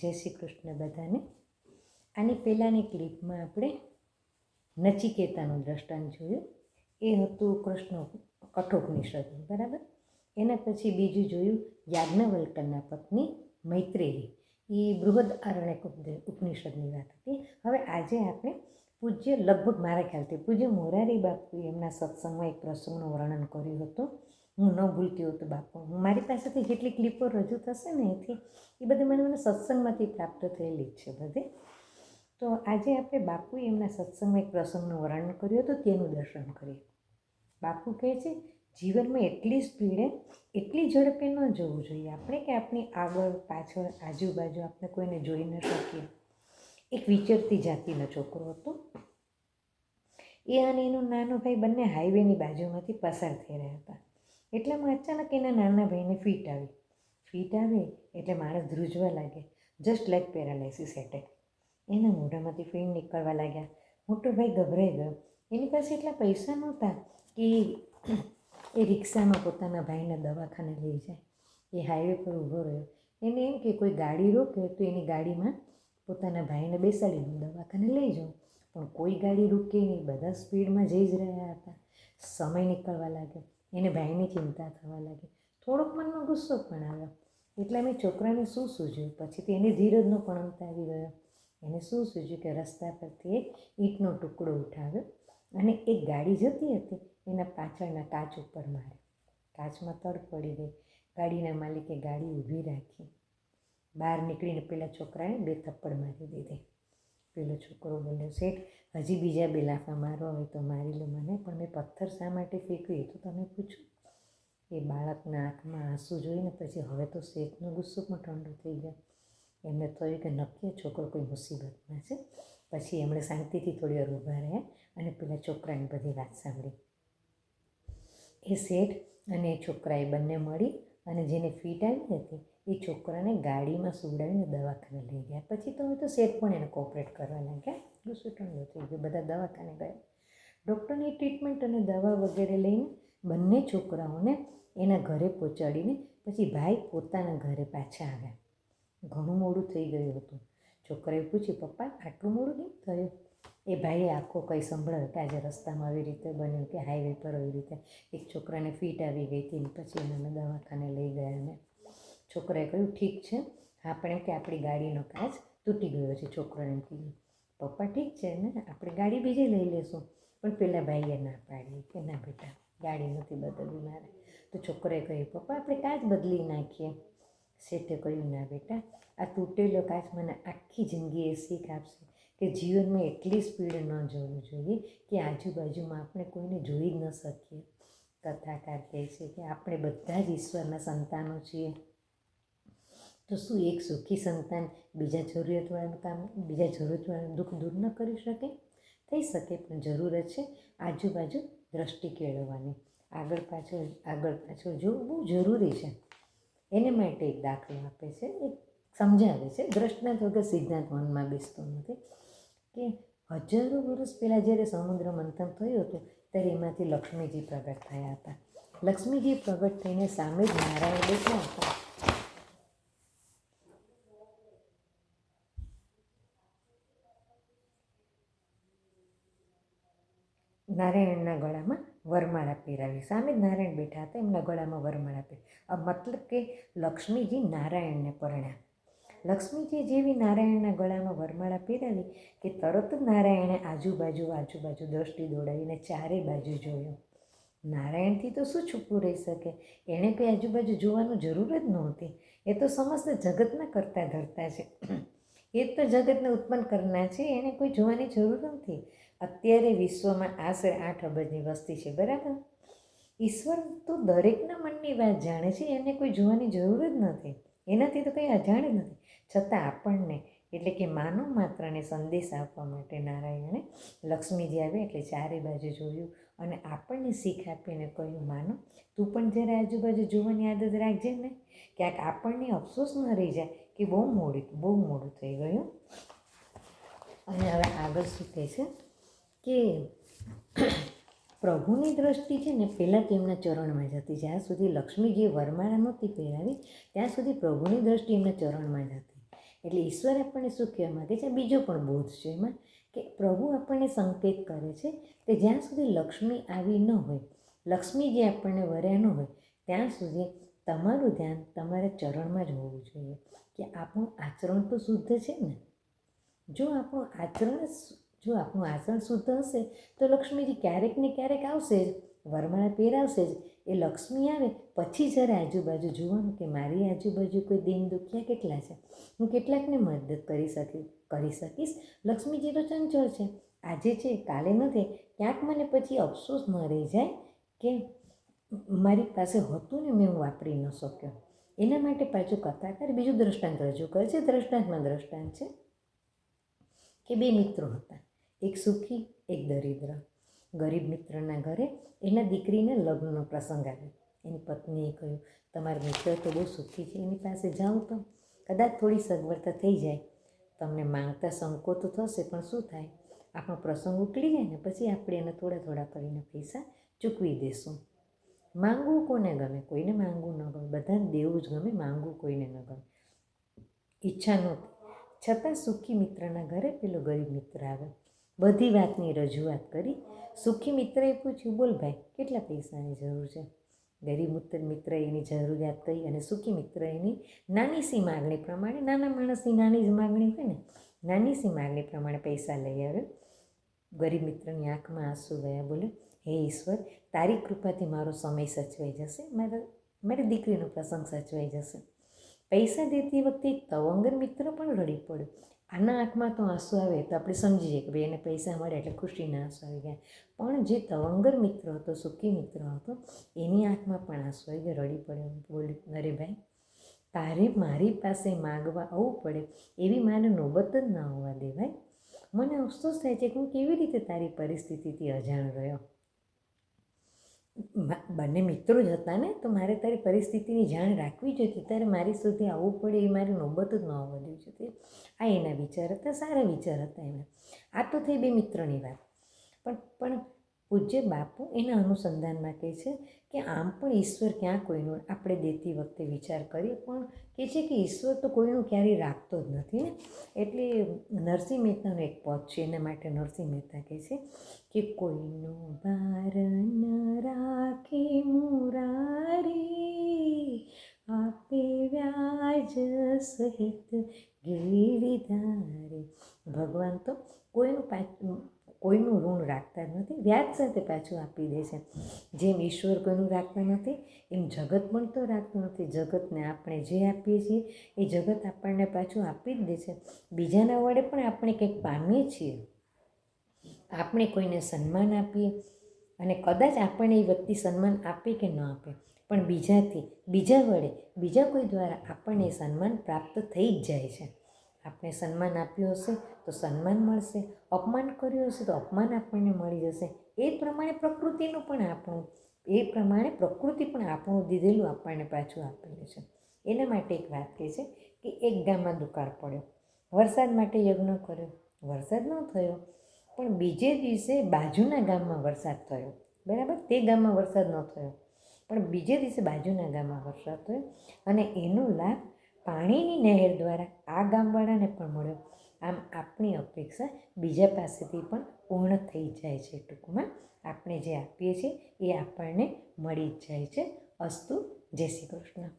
જય શ્રી કૃષ્ણ બધાને. આની પહેલાંની ક્લિપમાં આપણે નચિકેતાનું દ્રષ્ટાંત જોયું. એ હતું કૃષ્ણ કઠોપનિષદનું, બરાબર. એના પછી બીજું જોયું યાજ્ઞવલ્કના પત્ની મૈત્રેયી. એ બૃહદ આરણ્યક ઉપનિષદની વાત હતી. હવે આજે આપણે પૂજ્ય, લગભગ મારા ખ્યાલથી પૂજ્ય મોરારી બાપુએ એમના સત્સંગમાં એક પ્રસંગનું વર્ણન કર્યું હતું. હું ન ભૂલતી હોઉં તો બાપુ, મારી પાસેથી જેટલી ક્લિપો રજૂ થશે ને એથી એ બધી મને સત્સંગમાંથી પ્રાપ્ત થયેલી જ છે બધી. તો આજે આપણે બાપુએ એમના સત્સંગમાં એક પ્રસંગનું વર્ણન કર્યું હતું, તેનું દર્શન કરીએ. બાપુ કહે છે, જીવનમાં એટલી સ્પીડે, એટલી ઝડપે ન જવું જોઈએ આપણે કે આપણી આગળ પાછળ આજુબાજુ આપણે કોઈને જોઈ ન શકીએ. એક વિચરતી જાતિનો છોકરો હતો. એ અને એનો નાનો ભાઈ બંને હાઈવેની બાજુમાંથી પસાર થઈ રહ્યા હતા. એટલામાં અચાનક એના નાના ભાઈને ફીટ આવી. ફીટ આવે એટલે માણસ ધ્રુજવા લાગે. Just like paralysis attack. એના મોઢામાંથી ફીણ નીકળવા લાગ્યા. મોટો ભાઈ ગભરાઈ ગયો. એની પાસે એટલા પૈસા નહોતા કે એ રિક્ષામાં પોતાના ભાઈને દવાખાને લઈ જાય. એ હાઈવે પર ઊભો રહ્યો. એને એમ કે કોઈ ગાડી રોકે તો એની ગાડીમાં પોતાના ભાઈને બેસાડીને દવાખાને લઈ જાઉં. પણ કોઈ ગાડી રૂકે નહીં, બધા સ્પીડમાં જઈ જ રહ્યા હતા. સમય નીકળવા લાગ્યો. એને ભાઈની ચિંતા થવા લાગી. થોડોક મનમાં ગુસ્સો પણ આવ્યો. એટલે મેં છોકરાને શું સૂઝ્યું, પછીથી એની ધીરજનો પણ અંત આવી ગયો. એને શું સૂઝ્યું કે રસ્તા પરથી એક ઈંટનો ટુકડો ઉઠાવ્યો અને એક ગાડી જતી હતી એના પાછળના કાચ ઉપર માર્યો. કાચમાં તડ પડી ગઈ. ગાડીના માલિકે ગાડી ઊભી રાખી. બહાર નીકળીને પેલા છોકરાને 2 થપ્પડ મારી દીધી. પેલો છોકરો બોલ્યો, શેઠ, હજી બીજા 2 લાફા મારવા હોય તો મારી લો મને, પણ મેં પથ્થર શા માટે ફેંક્યું એ તો તમે પૂછો. એ બાળકના આંખમાં આંસુ જોઈને પછી હવે તો શેઠનો ગુસ્સો પણ ઠંડો થઈ ગયો. એમને થયું કે નક્કી છોકરો કોઈ મુસીબતમાં છે. પછી એમણે શાંતિથી થોડી વાર ઊભા રહ્યા અને પેલા છોકરાની બધી વાત સાંભળી. એ શેઠ અને એ છોકરાએ બંને મળી અને જેને ફીટ આવી હતી એ છોકરાને ગાડીમાં સુવડાવીને દવાખાને લઈ ગયા. પછી તો હવે તો શેઠ પણ એને કોઓપરેટ કરવા લાગ્યા. ગુસ્સો ઠંડો થઈ ગયો. બધા દવાખાને ગયા. ડૉક્ટરની ટ્રીટમેન્ટ અને દવા વગેરે લઈને બંને છોકરાઓને એના ઘરે પહોંચાડીને પછી ભાઈ પોતાના ઘરે પાછા આવ્યા. ઘણું મોડું થઈ ગયું હતું. છોકરાએ પૂછ્યું, પપ્પા આટલું મોડું કેમ થયું? એ ભાઈએ આખો કંઈ સંભળાવ્યો કે આજે રસ્તામાં આવી રીતે બન્યું, કે હાઈવે પર આવી રીતે એક છોકરાને ફીટ આવી ગઈ હતી ને પછી એને દવાખાને લઈ ગયા. અને છોકરાએ કહ્યું, ઠીક છે, હા પણ એમ કે આપણી ગાડીનો કાચ તૂટી ગયો છે. છોકરાને એમ કીધું, પપ્પા ઠીક છે ને, આપણે ગાડી બીજી લઈ લેશું. પણ પેલા ભાઈએ ના પાડી કે ના બેટા, ગાડી નથી બદલવી મારે. તો છોકરાએ કહ્યું, પપ્પા આપણે કાચ બદલી નાખીએ. શેઠે કહ્યું, ના બેટા, આ તૂટેલો કાચ મને આખી જિંદગી એ શીખ આપશે કે જીવનમાં એટલી સ્પીડ ન જવું જોઈએ કે આજુબાજુમાં આપણે કોઈને જોઈ જ ન શકીએ. કથાકાર કહે છે કે આપણે બધા જ ઈશ્વરના સંતાનો છીએ. તો શું એક સુખી સંતાન બીજા જરૂરિયાતવાળાનું દુઃખ દૂર ન કરી શકે? થઈ શકે, પણ જરૂરત છે આજુબાજુ દ્રષ્ટિ કેળવવાની. આગળ પાછળ જોવું બહુ જરૂરી છે. એને માટે એક દાખલો આપે છે, એક સમજાવે છે. દ્રષ્ટાંત વગર સિદ્ધાંત મનમાં બેસતો નથી. કે હજારો વર્ષ પહેલાં જ્યારે સમુદ્ર મંથન થયું હતું ત્યારે એમાંથી લક્ષ્મીજી પ્રગટ થયા હતા. લક્ષ્મીજી પ્રગટ થઈને સામે જ નારાયણ બેઠા હતા. નારાયણના ગળામાં વરમાળા પહેરાવી. સામે જ નારાયણ બેઠા હતા, એમના ગળામાં વરમાળા પહેરાવી. મતલબ કે લક્ષ્મીજી નારાયણને પરણ્યા. લક્ષ્મીજી જેવી નારાયણના ગળામાં વરમાળા પહેરાવી કે તરત જ નારાયણે આજુબાજુ દ્રષ્ટિ દોડાવીને ચારે બાજુ જોયું. નારાયણથી તો શું છૂપું રહી શકે? એણે કંઈ આજુબાજુ જોવાનું જરૂર જ નહોતી. એ તો સમસ્ત જગતના કરતા ધરતા છે. એ તો જગતને ઉત્પન્ન કરનાર છે. એને કોઈ જોવાની જરૂર નથી. અત્યારે વિશ્વમાં આશરે 8 અબજની વસ્તી છે, બરાબર? ઈશ્વર તો દરેકના મનની વાત જાણે છે. એને કોઈ જોવાની જરૂર જ નથી. એનાથી તો કંઈ અજાણ જ નથી. છતાં આપણને એટલે કે માનવ માત્રને સંદેશ આપવા માટે નારાયણે લક્ષ્મીજી આવે એટલે ચારે બાજુ જોયું અને આપણને શીખ આપીને કહ્યું, માનો તું પણ જ્યારે આજુબાજુ જોવાની આદત રાખજે ને, ક્યાંક આપણને અફસોસ ન રહી જાય કે બહુ મોડું થઈ ગયું. અને હવે આગળ શું કહે છે કે પ્રભુની દ્રષ્ટિ છે ને પહેલાં તો એમના ચરણમાં જતી. જ્યાં સુધી લક્ષ્મીજીએ વરમાળા નહોતી પહેરાવી ત્યાં સુધી પ્રભુની દ્રષ્ટિ એમના ચરણમાં જતી. એટલે ઈશ્વર આપણને શું કહેવા માગે છે? બીજો પણ બોધ છે એમાં કે પ્રભુ આપણને સંકેત કરે છે કે જ્યાં સુધી લક્ષ્મી આવી ન હોય, લક્ષ્મી જે આપણને વર્યા ન હોય ત્યાં સુધી તમારું ધ્યાન તમારા ચરણમાં જ હોવું જોઈએ કે આપણું આચરણ તો શુદ્ધ છે ને. જો આપણું આચરણ શુદ્ધ હશે તો લક્ષ્મીજી ક્યારેક ને ક્યારેક આવશે જ, વરમાળા પહેરાવશે જ. એ લક્ષ્મી આવે પછી જ્યારે આજુબાજુ જોવાનું કે મારી આજુબાજુ કોઈ દીન દુખિયા કેટલા છે, હું કેટલાકને મદદ કરી શકીશ. લક્ષ્મીજી તો ચંચળ છે, આજે છે કાલે નથી. ક્યાંક મને પછી અફસોસ ન રહી જાય કે મારી પાસે હતું ને મેં હું વાપરી ન શક્યો. એના માટે પાછું કથાકાર બીજું દ્રષ્ટાંત રજૂ કરે છે. દ્રષ્ટાંતમાં દ્રષ્ટાંત છે કે બે મિત્રો હતા, એક સુખી એક દરિદ્ર. ગરીબ મિત્રના ઘરે એના દીકરીના લગ્નનો પ્રસંગ આવ્યો. એની પત્નીએ કહ્યું, તમારો મિત્ર તો બહુ સુખી છે, એની પાસે જાઓ તો કદાચ થોડી સગવડતા થઈ જાય, તમને માંગતા સંકોચ તો થશે, પણ શું થાય, આપણો પ્રસંગ ઉકળી જાય ને પછી આપણે એને થોડા થોડા કરીને પૈસા ચૂકવી દેશું. માંગવું કોને ગમે? કોઈને માંગવું ન ગમે, બધાને દેવું જ ગમે, માંગવું કોઈને ન ગમે. ઈચ્છા નહોતી છતાં સુખી મિત્રના ઘરે પેલો ગરીબ મિત્ર આવ્યો. બધી વાતની રજૂઆત કરી. સુખી મિત્રએ પૂછ્યું, બોલ ભાઈ, કેટલા પૈસાની જરૂર છે? ગરીબ મિત્ર એની જરૂરિયાત કહી અને સુખી મિત્ર એની નાની સી માગણી પ્રમાણે, નાના માણસની નાની જ માગણી હોય ને, નાની સી માગણી પ્રમાણે પૈસા લઈ આવ્યો. ગરીબ મિત્રની આંખમાં આંસુ ગયા. બોલે, હે ઈશ્વર, તારી કૃપાથી મારો સમય સચવાઈ જશે, મારી દીકરીનો પ્રસંગ સચવાઈ જશે. પૈસા દેતી વખતે તવંગર મિત્ર પણ રડી પડ્યો. આના આંખમાં તો આંસુ આવે તો આપણે સમજી જઈએ કે ભાઈ એને પૈસા મળે એટલે ખુશીના આંસુ આવી ગયા. પણ જે તવંગર મિત્ર હતો, સુખી મિત્ર હતો, એની આંખમાં પણ આંસુ આવી ગયા, રડી પડ્યો. બોલ્યું, અરે ભાઈ, તારે મારી પાસે માગવા આવવું પડે એવી મારે નોબત જ ના હોવા દે ભાઈ. મને અફસોસ થાય છે કે હું કેવી રીતે તારી પરિસ્થિતિથી અજાણ રહ્યો. બંને મિત્રો જ હતા ને, તો મારે તારી પરિસ્થિતિની જાણ રાખવી જોઈએ, તારે મારી સુધી આવવું પડે એ મારી નોબત જ ન આવવા દેવી જોઈએ. આ એના વિચાર હતા, સારા વિચાર હતા એના. આ તો થઈ બે મિત્રની વાત. પણ પૂજ્ય બાપુ એના અનુસંધાનમાં કહે છે કે આમ પણ ઈશ્વર ક્યાં કોઈનું આપણે દેતી વખતે વિચાર કરીએ, પણ કહે છે કે ઈશ્વર તો કોઈનું ક્યારેય રાખતો જ નથી ને. એટલે નરસિંહ મહેતાનો એક પદ છે, એના માટે નરસિંહ મહેતા કહે છે કે કોઈનો ભાર ન રાખે મુરારી, આપે વ્યાજ સહિત ગિરિધારી. ભગવાન તો કોઈનું ઋણ રાખતા જ નથી, વ્યાજ સાથે પાછું આપી દે છે. જેમ ઈશ્વર કોઈનું રાખતા નથી એમ જગત પણ તો રાખતું નથી. જગતને આપણે જે આપીએ છીએ એ જગત આપણને પાછું આપી જ દે છે. બીજાના વડે પણ આપણે કંઈક પામીએ છીએ. આપણે કોઈને સન્માન આપીએ અને કદાચ આપણને એ વ્યક્તિ સન્માન આપે કે ન આપે, પણ બીજા વડે, બીજા કોઈ દ્વારા આપણને એ સન્માન પ્રાપ્ત થઈ જ જાય છે. આપણે સન્માન આપ્યું હશે તો સન્માન મળશે, અપમાન કર્યું હશે તો અપમાન આપણને મળી જશે. એ પ્રમાણે પ્રકૃતિ પણ આપણું દીધેલું આપણને પાછું આપેલું છે. એના માટે એક વાત કહે છે કે એક ગામમાં દુકાળ પડ્યો, વરસાદ માટે યજ્ઞ કર્યો, વરસાદ ન થયો, પણ બીજે દિવસે બાજુના ગામમાં વરસાદ થયો. બરાબર, તે ગામમાં વરસાદ ન થયો, પણ બીજે દિવસે બાજુના ગામમાં વરસાદ થયો અને એનો લાભ પાણીની નહેર દ્વારા આ ગામવાળાને પણ મળ્યો. આમ આપણી અપેક્ષા બીજા પાસેથી પણ પૂર્ણ થઈ જાય છે. ટૂંકમાં આપણે જે આપીએ છીએ એ આપણને મળી જ જાય છે. અસ્તુ. જય શ્રી કૃષ્ણ.